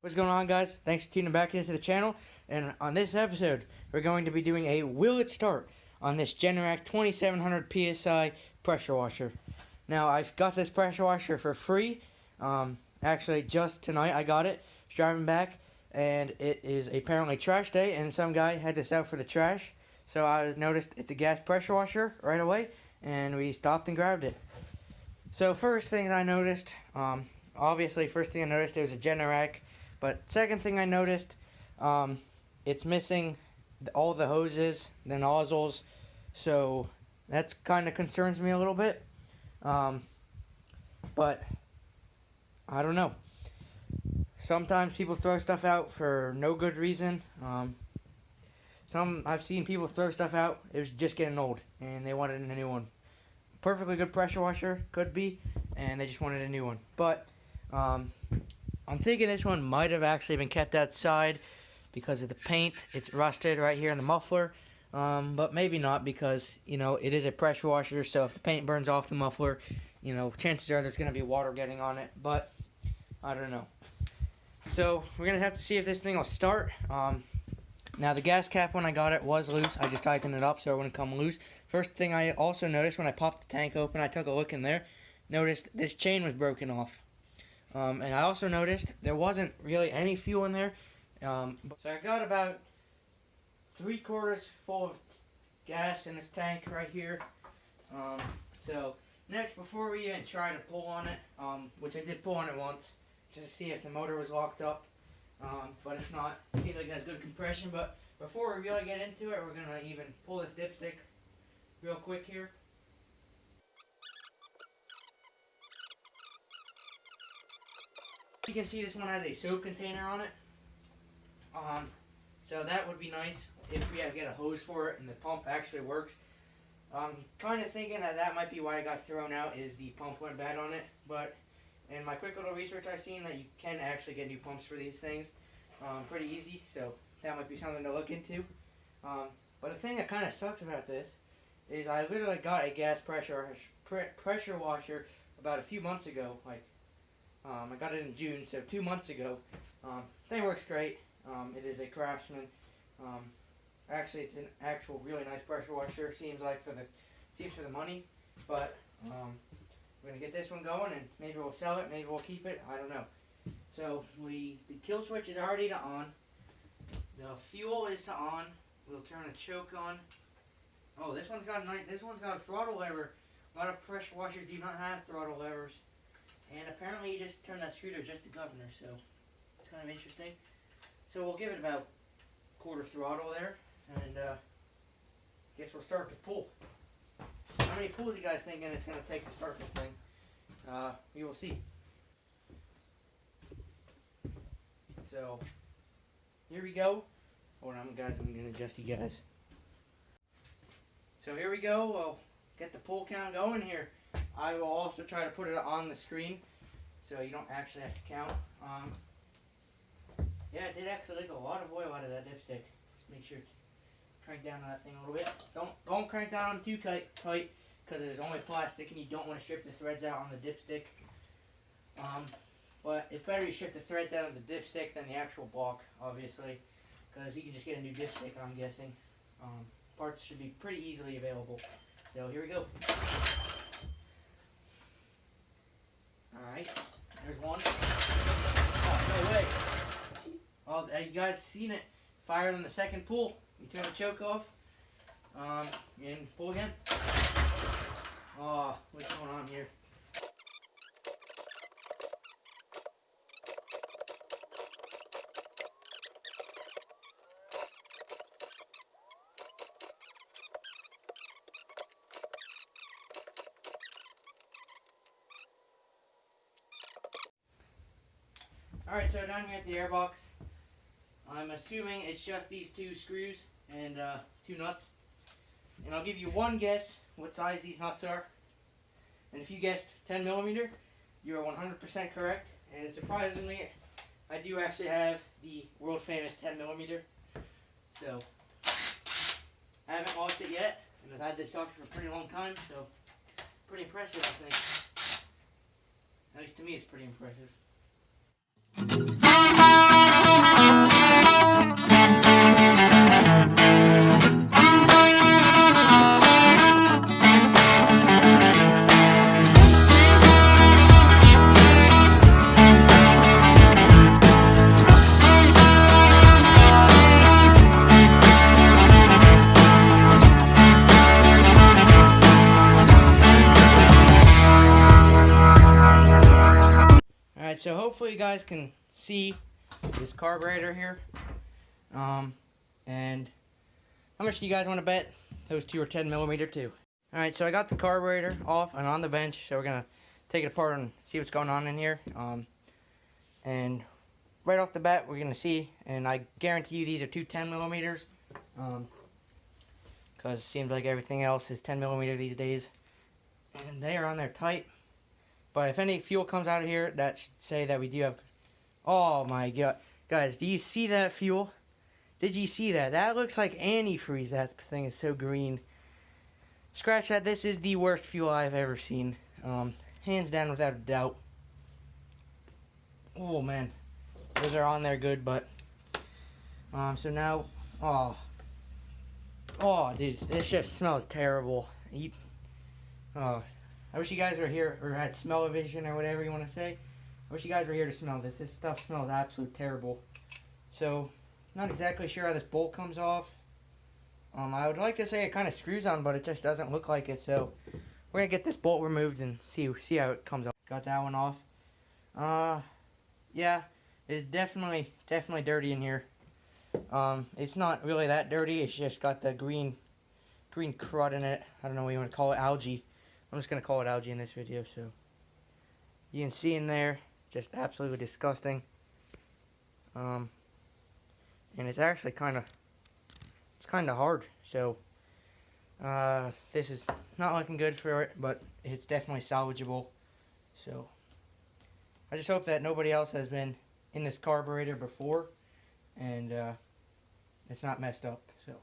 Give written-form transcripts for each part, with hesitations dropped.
What's going on, guys? Thanks for tuning back into the channel. And on this episode, we're going to be doing a will it start on this Generac 2700 PSI pressure washer. Now, I've got this pressure washer for free. Actually, just tonight I got it. I was driving back, and it is apparently trash day, and some guy had this out for the trash. So I noticed it's a gas pressure washer right away, and we stopped and grabbed it. So first thing I noticed, obviously first thing I noticed, it was a generac. But second thing I noticed, it's missing all the hoses, the nozzles, so that kind of concerns me a little bit. But I don't know. Sometimes people throw stuff out for no good reason. I've seen people throw stuff out, it was just getting old, and they wanted a new one. Perfectly good pressure washer, could be, and they just wanted a new one. But I'm thinking this one might have actually been kept outside because of the paint. It's rusted right here in the muffler, but maybe not, because it is a pressure washer, so if the paint burns off the muffler, chances are there's going to be water getting on it. But I don't know. So we're going to have to see if this thing will start. Now the gas cap, when I got it, was loose. I just tightened it up so it wouldn't come loose. First thing I also noticed when I popped the tank open, I took a look in there, noticed this chain was broken off. And I also noticed there wasn't really any fuel in there. So I got about 3/4 full of gas in this tank right here. So next, before we even try to pull on it, which I did pull on it once, just to see if the motor was locked up, but it's not. It seems like it has good compression. But before we really get into it, we're going to even pull this dipstick real quick here. You can see this one has a soap container on it, so that would be nice if we had to get a hose for it and the pump actually works. Kind of thinking that might be why it got thrown out, is the pump went bad on it. But in my quick little research, I've seen that you can actually get new pumps for these things pretty easy, so that might be something to look into. But the thing that kind of sucks about this is I literally got a gas pressure washer about a few months ago. I got it in June, so 2 months ago. Thing works great. It is a Craftsman. Actually, it's an actual really nice pressure washer. Seems for the money. But we're gonna get this one going, and maybe we'll sell it. Maybe we'll keep it. I don't know. So the kill switch is already to on. The fuel is to on. We'll turn a choke on. Oh, this one's got a throttle lever. A lot of pressure washers do not have throttle levers. And apparently you just turn that screw to adjust the governor, so it's kind of interesting. So we'll give it about 1/4 throttle there, and guess we'll start to pull. How many pulls you guys thinking it's going to take to start this thing? We will see. So here we go. Hold on, guys, I'm going to adjust you guys. So here we go. We'll get the pull count going here. I will also try to put it on the screen so you don't actually have to count. Yeah, it did actually leak a lot of oil out of that dipstick. Just make sure to crank down on that thing a little bit. Don't crank down on too tight, because it is only plastic and you don't want to strip the threads out on the dipstick. But it's better you strip the threads out of the dipstick than the actual block, obviously, because you can just get a new dipstick, I'm guessing. Parts should be pretty easily available. So here we go. Alright, there's one. Oh, no way. Oh, you guys seen it. Fired on the second pull. You turn the choke off. And pull again. Oh, what's going on here? Alright, so down here at the airbox, I'm assuming it's just these 2 screws and 2 nuts. And I'll give you one guess what size these nuts are. And if you guessed 10mm, you are 100% correct. And surprisingly, I do actually have the world famous 10mm. So, I haven't lost it yet, and I've had this sucker for a pretty long time, so pretty impressive, I think. At least to me, it's pretty impressive. guys can see this carburetor here. And how much do you guys want to bet those two are 10mm too? Alright, so I got the carburetor off and on the bench, so we're going to take it apart and see what's going on in here. And right off the bat, we're going to see, and I guarantee you these are two 10mm. Because it seems like everything else is 10mm these days. And they are on there tight. But if any fuel comes out of here, that should say that we do have... Oh my god. Guys, do you see that fuel? Did you see that? That looks like antifreeze. That thing is so green. Scratch that. This is the worst fuel I've ever seen. Hands down, without a doubt. Oh man. Those are on there good, but... so now... Oh, dude. This just smells terrible. I wish you guys were here, or had smell-o-vision, or whatever you want to say. I wish you guys were here to smell this. This stuff smells absolutely terrible. So, not exactly sure how this bolt comes off. I would like to say it kind of screws on, but it just doesn't look like it. So, we're going to get this bolt removed and see how it comes off. Got that one off. Yeah, it's definitely dirty in here. It's not really that dirty. It's just got the green crud in it. I don't know what you want to call it. Algae. I'm just going to call it algae in this video, so you can see in there, just absolutely disgusting. And it's actually kind of hard, so this is not looking good for it, but it's definitely salvageable. So I just hope that nobody else has been in this carburetor before, and it's not messed up. So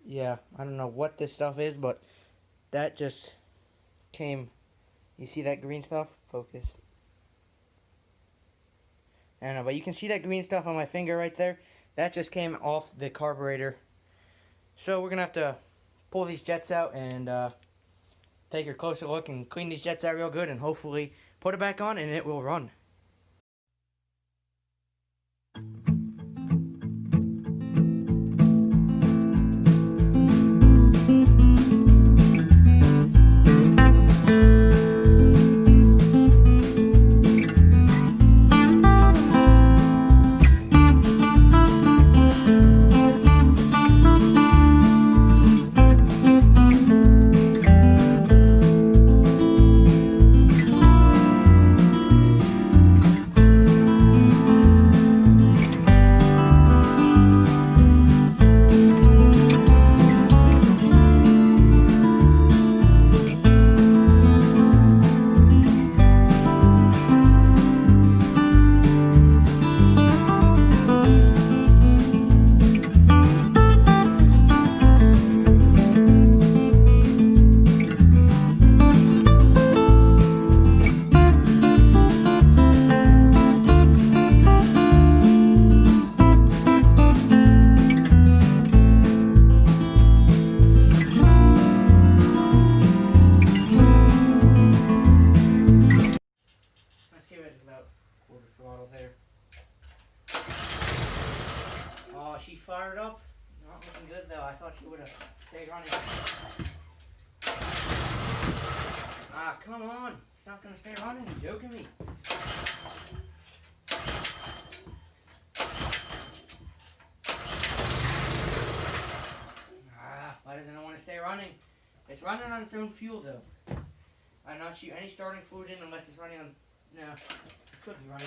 yeah, I don't know what this stuff is, but that just came. You see that green stuff? Focus. I don't know, but you can see that green stuff on my finger right there. That just came off the carburetor. So we're going to have to pull these jets out and take a closer look and clean these jets out real good and hopefully put it back on and it will run. Oh, she fired up. Not looking good though. I thought she would have stayed running. Ah, come on. It's not going to stay running. You're joking me. Why doesn't it want to stay running? It's running on its own fuel though. I'm not shoot any starting fluid in unless it's running on... No, it could be running.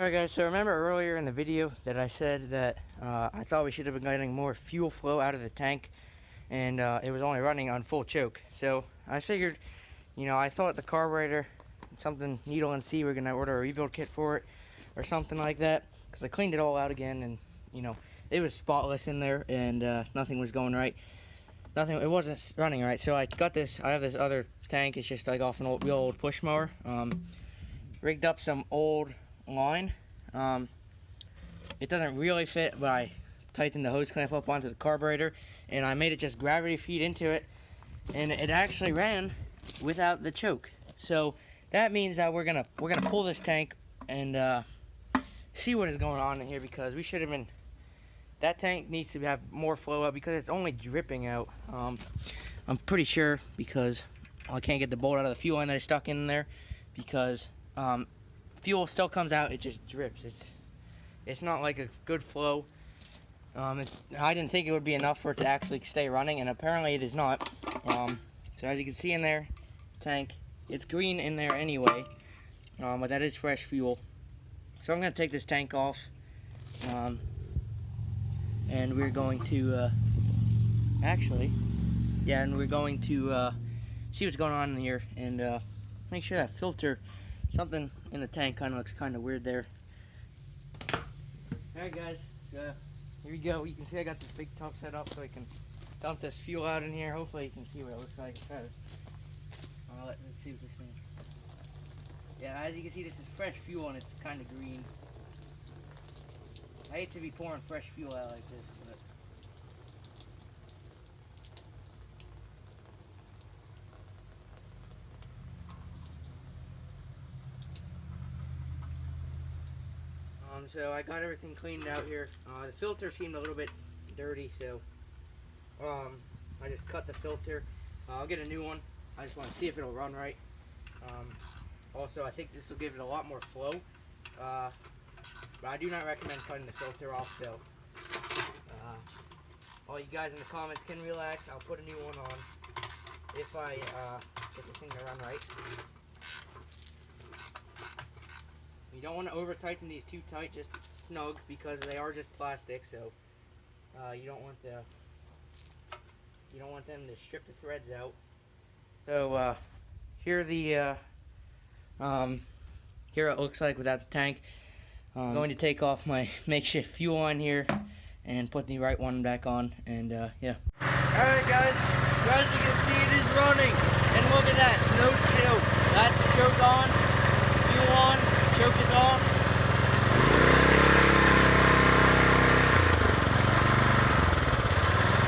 Alright guys, so remember earlier in the video that I said that I thought we should have been getting more fuel flow out of the tank, and it was only running on full choke. So I figured, you know, I thought the carburetor, something needle and C, we're going to order a rebuild kit for it or something like that, because I cleaned it all out again and, you know, it was spotless in there and nothing was going right. It wasn't running right. So I got this, I have this other tank, it's just like off an real old push mower. Rigged up some old line. It doesn't really fit, but I tightened the hose clamp up onto the carburetor and I made it just gravity feed into it, and it actually ran without the choke. So that means that we're gonna pull this tank and see what is going on in here, because we should have been. That tank needs to have more flow out because it's only dripping out. I'm pretty sure, because I can't get the bolt out of the fuel line that is stuck in there, because fuel still comes out, it just drips. It's not like a good flow. I didn't think it would be enough for it to actually stay running, and apparently it is not. So as you can see in there, tank, it's green in there anyway, but that is fresh fuel. So I'm going to take this tank off, and we're going to we're going to see what's going on in here, and make sure that filter, something in the tank kind of looks kind of weird there. Alright guys, here we go. You can see I got this big tub set up so I can dump this fuel out in here. Hopefully you can see what it looks like. Let's see what this thing. Yeah, as you can see, this is fresh fuel and it's kind of green. I hate to be pouring fresh fuel out like this, but so I got everything cleaned out here. The filter seemed a little bit dirty, so I just cut the filter. I'll get a new one. I just want to see if it'll run right. Also, I think this will give it a lot more flow. But I do not recommend cutting the filter off, so all you guys in the comments can relax. I'll put a new one on if I get this thing to run right. You don't want to over tighten these too tight, just snug, because they are just plastic, so you don't want them to strip the threads out. So here it looks like without the tank. I'm going to take off my makeshift fuel line here and put the right one back on, and yeah. Alright guys, as you can see, it is running, and look at that, no choke. That's choke on, fuel on, choke is off.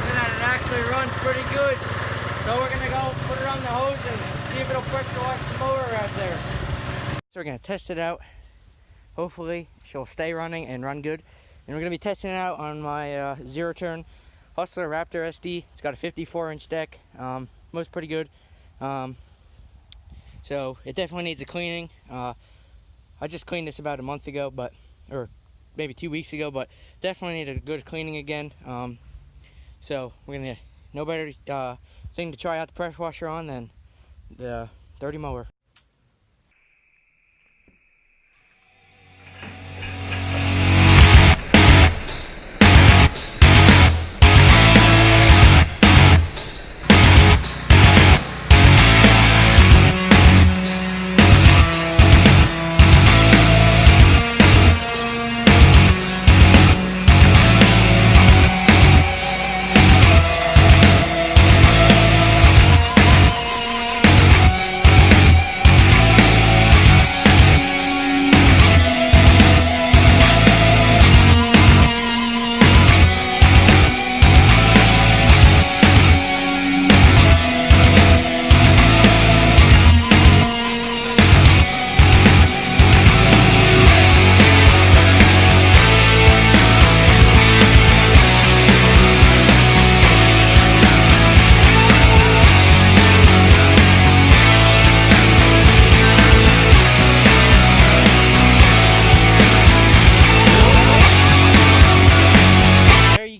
Look at that, it actually runs pretty good. So we're going to go put it on the hose and see if it'll pressure wash the motor out there. So we're going to test it out. Hopefully she'll stay running and run good. And we're going to be testing it out on my zero-turn Hustler Raptor SD. It's got a 54-inch deck. Most pretty good. So it definitely needs a cleaning. I just cleaned this about a month ago, or maybe 2 weeks ago, but definitely need a good cleaning again. So we're going to, no better thing to try out the pressure washer on than the dirty mower.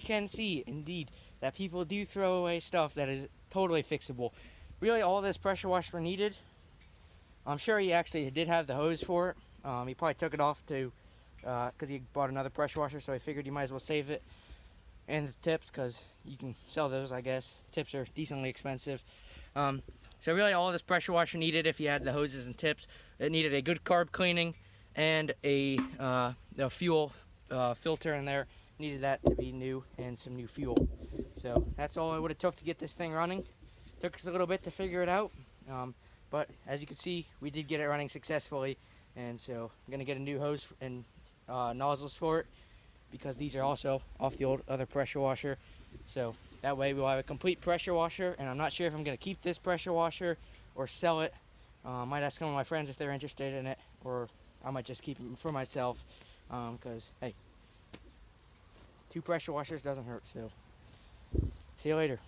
Can see indeed that people do throw away stuff that is totally fixable. Really, all this pressure washer needed, I'm sure he actually did have the hose for it. He probably took it off to because he bought another pressure washer, so I figured you might as well save it and the tips, because you can sell those, I guess. Tips are decently expensive. So really, all this pressure washer needed, if you had the hoses and tips, it needed a good carb cleaning and a fuel filter in there. Needed that to be new, and some new fuel. So that's all I would have took to get this thing running. Took us a little bit to figure it out, but as you can see, we did get it running successfully. And so I'm gonna get a new hose and nozzles for it, because these are also off the old other pressure washer. So that way we'll have a complete pressure washer, and I'm not sure if I'm gonna keep this pressure washer or sell it. Might ask some of my friends if they're interested in it, or I might just keep it for myself, because, hey, 2 pressure washers doesn't hurt. So, see you later.